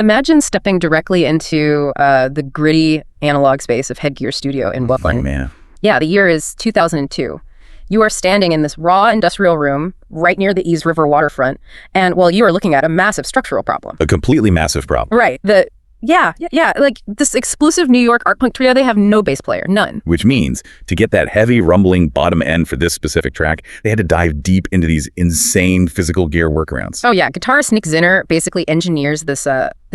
Imagine stepping directly into the gritty analog space of Headgear Studio in Waterfront. Oh, man. Yeah, the year is 2002. You are standing in this raw industrial room right near the East River waterfront, and, well, you are looking at a massive structural problem. A completely massive problem. Right. Like this exclusive New York art punk trio, they have no bass player, none. Which means to get that heavy, rumbling bottom end for this specific track, they had to dive deep into these insane physical gear workarounds. Oh yeah, guitarist Nick Zinner basically engineers this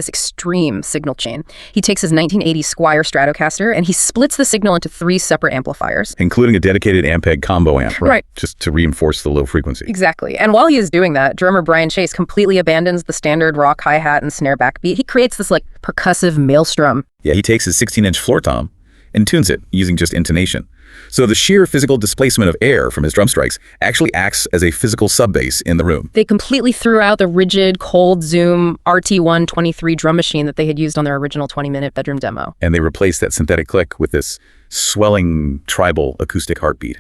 extreme signal chain. He takes his 1980 Squier Stratocaster and he splits the signal into 3 separate amplifiers. Including a dedicated Ampeg combo amp, Right. Just to reinforce the low frequency. Exactly. And while he is doing that, drummer Brian Chase completely abandons the standard rock hi-hat and snare backbeat. He creates this like percussive maelstrom. Yeah, he takes his 16-inch floor tom and tunes it using just intonation. So the sheer physical displacement of air from his drum strikes actually acts as a physical sub-bass in the room. They completely threw out the rigid, cold Zoom RT123 drum machine that they had used on their original 20-minute bedroom demo. And they replaced that synthetic click with this swelling tribal acoustic heartbeat.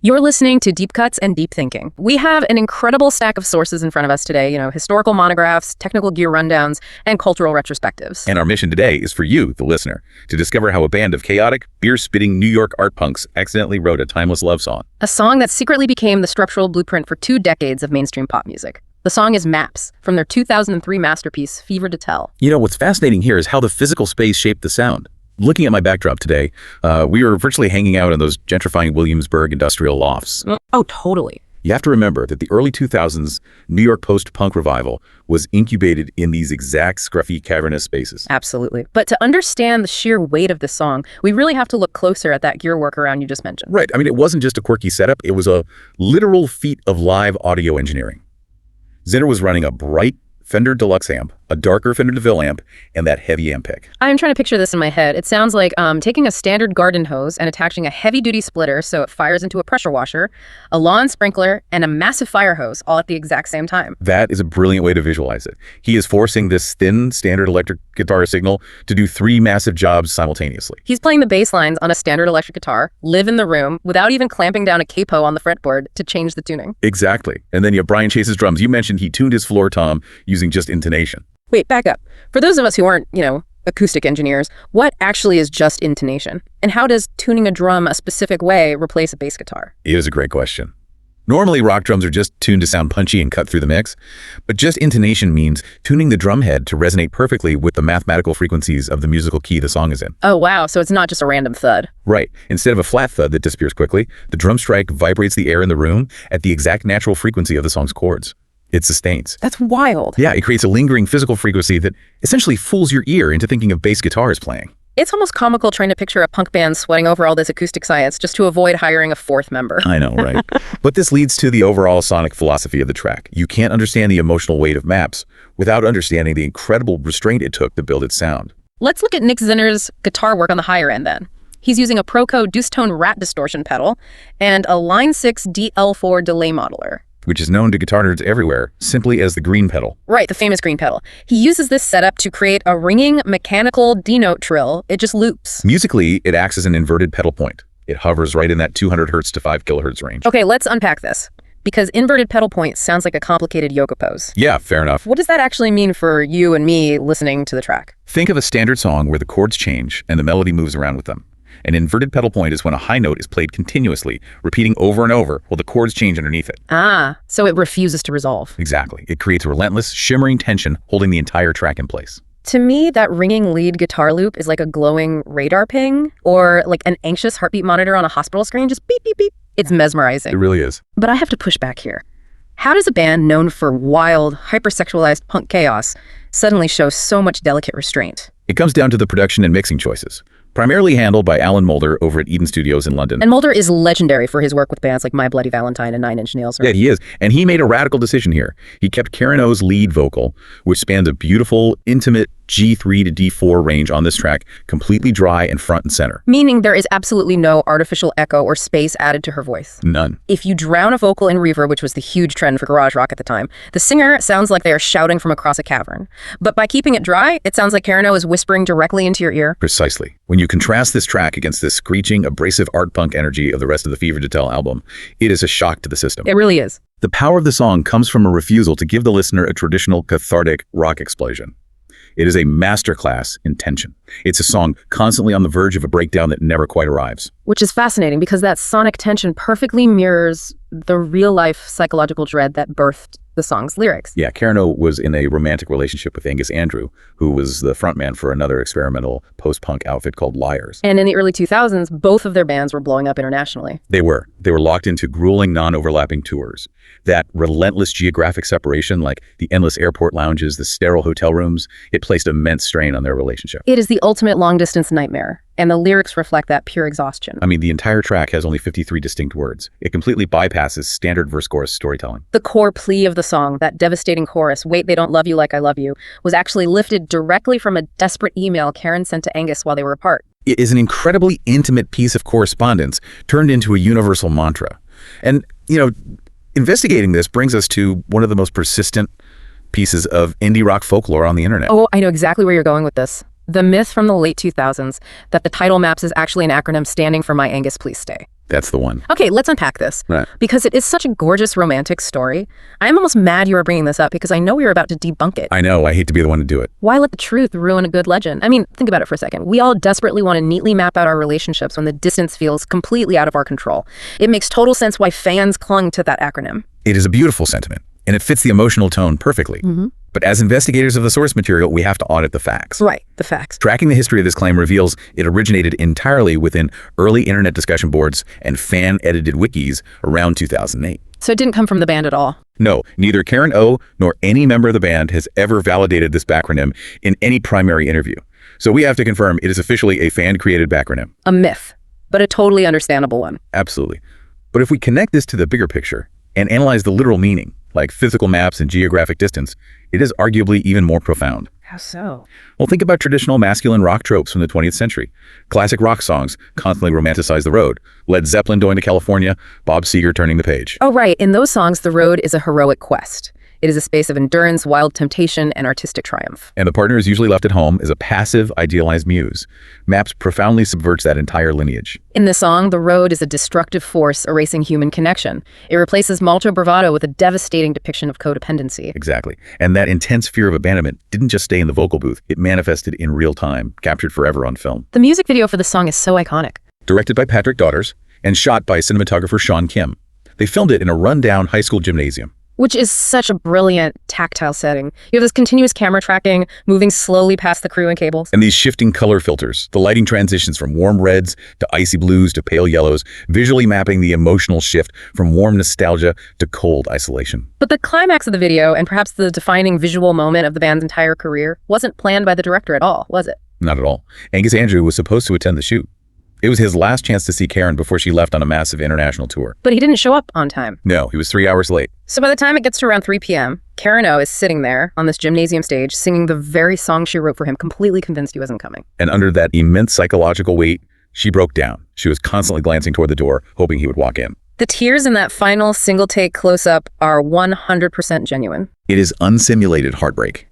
You're listening to Deep Cuts and Deep Thinking. We have an incredible stack of sources in front of us today, historical monographs, technical gear rundowns, and cultural retrospectives. And our mission today is for you, the listener, to discover how a band of chaotic, beer-spitting New York art punks accidentally wrote a timeless love song. A song that secretly became the structural blueprint for 2 decades of mainstream pop music. The song is Maps, from their 2003 masterpiece, Fever to Tell. What's fascinating here is how the physical space shaped the sound. Looking at my backdrop today, we were virtually hanging out in those gentrifying Williamsburg industrial lofts. Oh, totally. You have to remember that the early 2000s New York post-punk revival was incubated in these exact scruffy, cavernous spaces. Absolutely. But to understand the sheer weight of the song, we really have to look closer at that gear workaround you just mentioned. Right. I mean, it wasn't just a quirky setup. It was a literal feat of live audio engineering. Zinner was running a bright Fender Deluxe amp, a darker Fender DeVille amp, and that heavy Ampeg. I'm trying to picture this in my head. It sounds like taking a standard garden hose and attaching a heavy-duty splitter so it fires into a pressure washer, a lawn sprinkler, and a massive fire hose all at the exact same time. That is a brilliant way to visualize it. He is forcing this thin, standard electric guitar signal to do 3 massive jobs simultaneously. He's playing the bass lines on a standard electric guitar, live in the room, without even clamping down a capo on the fretboard to change the tuning. Exactly. And then you have Brian Chase's drums. You mentioned he tuned his floor tom using just intonation. Wait, back up. For those of us who aren't, acoustic engineers, what actually is just intonation? And how does tuning a drum a specific way replace a bass guitar? It is a great question. Normally, rock drums are just tuned to sound punchy and cut through the mix, but just intonation means tuning the drum head to resonate perfectly with the mathematical frequencies of the musical key the song is in. Oh, wow. So it's not just a random thud. Right. Instead of a flat thud that disappears quickly, the drum strike vibrates the air in the room at the exact natural frequency of the song's chords. It sustains. That's wild. Yeah, it creates a lingering physical frequency that essentially fools your ear into thinking of bass guitars playing. It's almost comical trying to picture a punk band sweating over all this acoustic science just to avoid hiring a 4th member. I know, right? But this leads to the overall sonic philosophy of the track. You can't understand the emotional weight of Maps without understanding the incredible restraint it took to build its sound. Let's look at Nick Zinner's guitar work on the higher end then. He's using a Proco Deuce Tone Rat distortion pedal and a Line 6 DL4 delay modeler, which is known to guitar nerds everywhere simply as the green pedal. Right, the famous green pedal. He uses this setup to create a ringing mechanical D-note trill. It just loops. Musically, it acts as an inverted pedal point. It hovers right in that 200 hertz to 5 kilohertz range. Okay, let's unpack this. Because inverted pedal point sounds like a complicated yoga pose. Yeah, fair enough. What does that actually mean for you and me listening to the track? Think of a standard song where the chords change and the melody moves around with them. An inverted pedal point is when a high note is played continuously, repeating over and over while the chords change underneath it. Ah, so it refuses to resolve. Exactly. It creates a relentless, shimmering tension holding the entire track in place. To me, that ringing lead guitar loop is like a glowing radar ping or like an anxious heartbeat monitor on a hospital screen, just beep, beep, beep. It's mesmerizing. It really is. But I have to push back here. How does a band known for wild, hypersexualized punk chaos suddenly show so much delicate restraint? It comes down to the production and mixing choices. Primarily handled by Alan Moulder over at Eden Studios in London. And Moulder is legendary for his work with bands like My Bloody Valentine and Nine Inch Nails. Right? Yeah, he is. And he made a radical decision here. He kept Karen O's lead vocal, which spans a beautiful, intimate G3 to D4 range on this track, completely dry and front and center. Meaning there is absolutely no artificial echo or space added to her voice. None. If you drown a vocal in reverb, which was the huge trend for garage rock at the time, the singer sounds like they are shouting from across a cavern. But by keeping it dry, it sounds like Karen O is whispering directly into your ear. Precisely. When you contrast this track against this screeching, abrasive art punk energy of the rest of the Fever to Tell album, it is a shock to the system. It really is. The power of the song comes from a refusal to give the listener a traditional cathartic rock explosion. It is a masterclass in tension. It's a song constantly on the verge of a breakdown that never quite arrives. Which is fascinating because that sonic tension perfectly mirrors the real-life psychological dread that birthed the song's lyrics. Yeah, Karen O was in a romantic relationship with Angus, who was the frontman for another experimental post-punk outfit called Liars. And in the early 2000s, both of their bands were blowing up internationally. They were locked into grueling, non-overlapping tours. That relentless geographic separation, like the endless airport lounges, the sterile hotel rooms, it placed immense strain on their relationship. It is the ultimate long-distance nightmare, and the lyrics reflect that pure exhaustion. I mean, the entire track has only 53 distinct words. It completely bypasses standard verse-chorus storytelling. The core plea of the song, that devastating chorus, "Wait, they don't love you like I love you," was actually lifted directly from a desperate email Karen sent to Angus while they were apart. It is an incredibly intimate piece of correspondence turned into a universal mantra. And, investigating this brings us to one of the most persistent pieces of indie rock folklore on the internet. Oh, I know exactly where you're going with this. The myth from the late 2000s that the title Maps is actually an acronym standing for My Angus, Please Stay. That's the one. Okay, let's unpack this. Right. Because it is such a gorgeous romantic story. I'm almost mad you are bringing this up because I know we were about to debunk it. I know. I hate to be the one to do it. Why let the truth ruin a good legend? I mean, think about it for a second. We all desperately want to neatly map out our relationships when the distance feels completely out of our control. It makes total sense why fans clung to that acronym. It is a beautiful sentiment, and it fits the emotional tone perfectly. Mm-hmm. But as investigators of the source material, we have to audit the facts. Right, the facts. Tracking the history of this claim reveals it originated entirely within early internet discussion boards and fan-edited wikis around 2008. So it didn't come from the band at all? No, neither Karen O nor any member of the band has ever validated this backronym in any primary interview. So we have to confirm it is officially a fan-created backronym. A myth, but a totally understandable one. Absolutely. But if we connect this to the bigger picture and analyze the literal meaning, like physical maps and geographic distance, it is arguably even more profound. How so? Well, think about traditional masculine rock tropes from the 20th century. Classic rock songs constantly romanticize the road. Led Zeppelin going to California, Bob Seger turning the page. Oh, right. In those songs, the road is a heroic quest. It is a space of endurance, wild temptation, and artistic triumph. And the partner is usually left at home as a passive, idealized muse. Maps profoundly subverts that entire lineage. In the song, the road is a destructive force erasing human connection. It replaces malto bravado with a devastating depiction of codependency. Exactly. And that intense fear of abandonment didn't just stay in the vocal booth. It manifested in real time, captured forever on film. The music video for the song is so iconic. Directed by Patrick Daughters and shot by cinematographer Sean Kim. They filmed it in a rundown high school gymnasium. Which is such a brilliant tactile setting. You have this continuous camera tracking, moving slowly past the crew and cables. And these shifting color filters, the lighting transitions from warm reds to icy blues to pale yellows, visually mapping the emotional shift from warm nostalgia to cold isolation. But the climax of the video, and perhaps the defining visual moment of the band's entire career, wasn't planned by the director at all, was it? Not at all. Angus was supposed to attend the shoot. It was his last chance to see Karen before she left on a massive international tour. But he didn't show up on time. No, he was 3 hours late. So by the time it gets to around 3 p.m., Karen O is sitting there on this gymnasium stage singing the very song she wrote for him, completely convinced he wasn't coming. And under that immense psychological weight, she broke down. She was constantly glancing toward the door, hoping he would walk in. The tears in that final single-take close-up are 100% genuine. It is unsimulated heartbreak.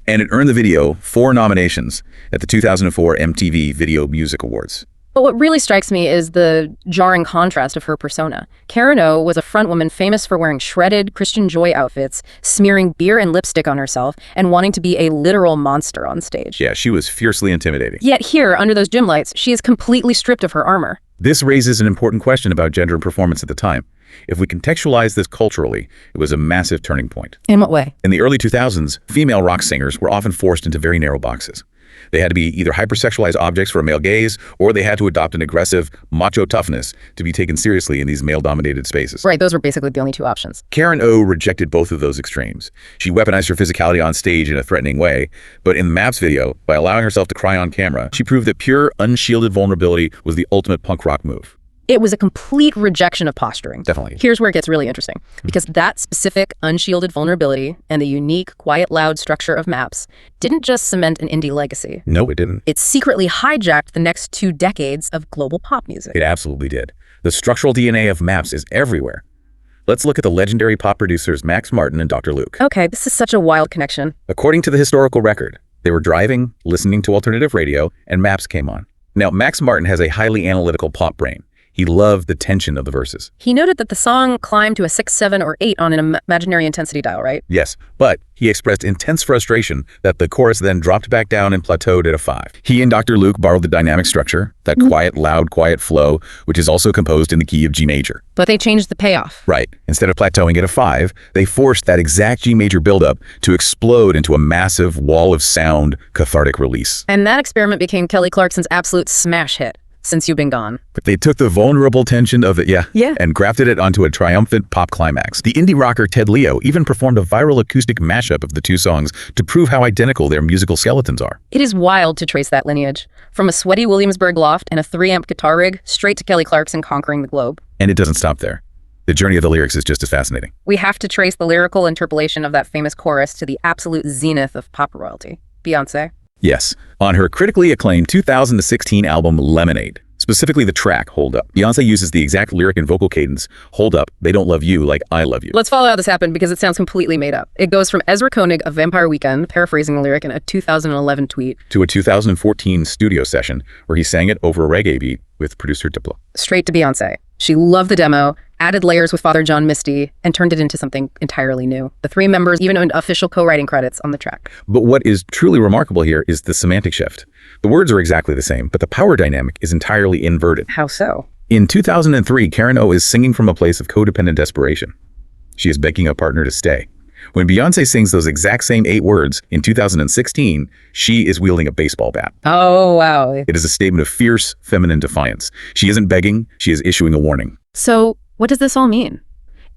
And it earned the video 4 nominations at the 2004 MTV Video Music Awards. But what really strikes me is the jarring contrast of her persona. Karen O was a frontwoman famous for wearing shredded Christian Joy outfits, smearing beer and lipstick on herself, and wanting to be a literal monster on stage. Yeah, she was fiercely intimidating. Yet here, under those gym lights, she is completely stripped of her armor. This raises an important question about gender and performance at the time. If we contextualize this culturally, it was a massive turning point. In what way? In the early 2000s, female rock singers were often forced into very narrow boxes. They had to be either hypersexualized objects for a male gaze, or they had to adopt an aggressive, macho toughness to be taken seriously in these male-dominated spaces. Right, those were basically the only 2 options. Karen O rejected both of those extremes. She weaponized her physicality on stage in a threatening way, but in the Maps video, by allowing herself to cry on camera, she proved that pure, unshielded vulnerability was the ultimate punk rock move. It was a complete rejection of posturing. Definitely. Here's where it gets really interesting, because that specific unshielded vulnerability and the unique, quiet, loud structure of Maps didn't just cement an indie legacy. No, it didn't. It secretly hijacked the next 2 decades of global pop music. It absolutely did. The structural DNA of Maps is everywhere. Let's look at the legendary pop producers Max Martin and Dr. Luke. Okay, this is such a wild connection. According to the historical record, they were driving, listening to alternative radio, and Maps came on. Now, Max Martin has a highly analytical pop brain. He loved the tension of the verses. He noted that the song climbed to a 6, 7, or 8 on an imaginary intensity dial, right? Yes, but he expressed intense frustration that the chorus then dropped back down and plateaued at a 5. He and Dr. Luke borrowed the dynamic structure, that quiet, loud, quiet flow, which is also composed in the key of G major. But they changed the payoff. Right. Instead of plateauing at a 5, they forced that exact G major buildup to explode into a massive wall of sound, cathartic release. And that experiment became Kelly Clarkson's absolute smash hit, Since You've Been Gone. But they took the vulnerable tension of it, and grafted it onto a triumphant pop climax. The indie rocker Ted Leo even performed a viral acoustic mashup of the two songs to prove how identical their musical skeletons are. It is wild to trace that lineage. From a sweaty Williamsburg loft and a 3-amp guitar rig, straight to Kelly Clarkson conquering the globe. And it doesn't stop there. The journey of the lyrics is just as fascinating. We have to trace the lyrical interpolation of that famous chorus to the absolute zenith of pop royalty, Beyoncé. Yes, on her critically acclaimed 2016 album Lemonade, specifically the track Hold Up, Beyoncé uses the exact lyric and vocal cadence, hold up, they don't love you like I love you. Let's follow how this happened because it sounds completely made up. It goes from Ezra Koenig of Vampire Weekend, paraphrasing the lyric in a 2011 tweet, to a 2014 studio session where he sang it over a reggae beat with producer Diplo. Straight to Beyoncé. She loved the demo, added layers with Father John Misty, and turned it into something entirely new. The 3 members even earned official co-writing credits on the track. But what is truly remarkable here is the semantic shift. The words are exactly the same, but the power dynamic is entirely inverted. How so? In 2003, Karen O is singing from a place of codependent desperation. She is begging a partner to stay. When Beyoncé sings those exact same 8 words in 2016, she is wielding a baseball bat. Oh, wow. It is a statement of fierce, feminine defiance. She isn't begging, she is issuing a warning. So, what does this all mean?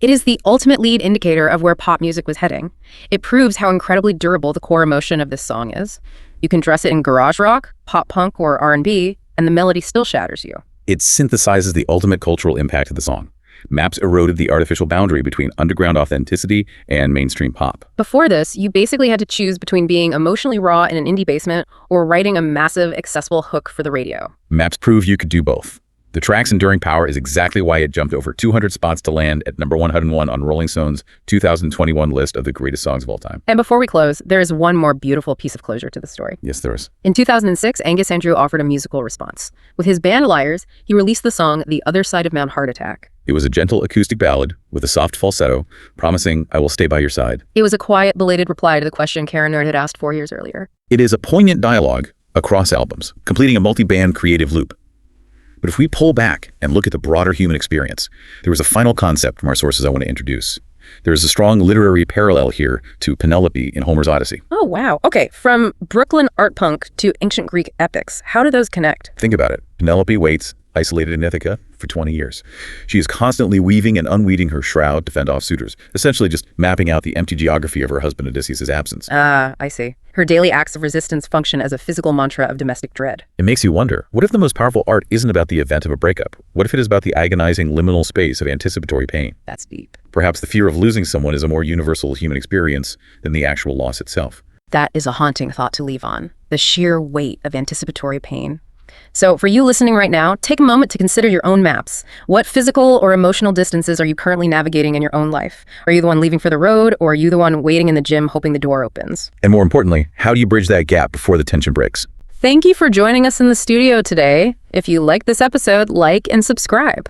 It is the ultimate lead indicator of where pop music was heading. It proves how incredibly durable the core emotion of this song is. You can dress it in garage rock, pop punk, or R&B, and the melody still shatters you. It synthesizes the ultimate cultural impact of the song. Maps eroded the artificial boundary between underground authenticity and mainstream pop. Before this, you basically had to choose between being emotionally raw in an indie basement or writing a massive, accessible hook for the radio. Maps prove you could do both. The track's enduring power is exactly why it jumped over 200 spots to land at number 101 on Rolling Stone's 2021 list of the greatest songs of all time. And before we close, there is one more beautiful piece of closure to the story. Yes, there is. In 2006, Angus Andrew offered a musical response. With his band Liars, he released the song The Other Side of Mount Heart Attack. It was a gentle acoustic ballad with a soft falsetto, promising I will stay by your side. It was a quiet, belated reply to the question Karen Nerd had asked 4 years earlier. It is a poignant dialogue across albums, completing a multi-band creative loop. But if we pull back and look at the broader human experience, there was a final concept from our sources I want to introduce. There is a strong literary parallel here to Penelope in Homer's Odyssey. Oh, wow. Okay, from Brooklyn art punk to ancient Greek epics, how do those connect? Think about it. Penelope waits, isolated in Ithaca, for 20 years. She is constantly weaving and unweaving her shroud to fend off suitors, essentially just mapping out the empty geography of her husband Odysseus' absence. Ah, I see. Her daily acts of resistance function as a physical mantra of domestic dread. It makes you wonder, what if the most powerful art isn't about the event of a breakup? What if it is about the agonizing liminal space of anticipatory pain? That's deep. Perhaps the fear of losing someone is a more universal human experience than the actual loss itself. That is a haunting thought to leave on. The sheer weight of anticipatory pain. So for you listening right now, take a moment to consider your own maps. What physical or emotional distances are you currently navigating in your own life? Are you the one leaving for the road, or are you the one waiting in the gym hoping the door opens? And more importantly, how do you bridge that gap before the tension breaks? Thank you for joining us in the studio today. If you like this episode, like and subscribe.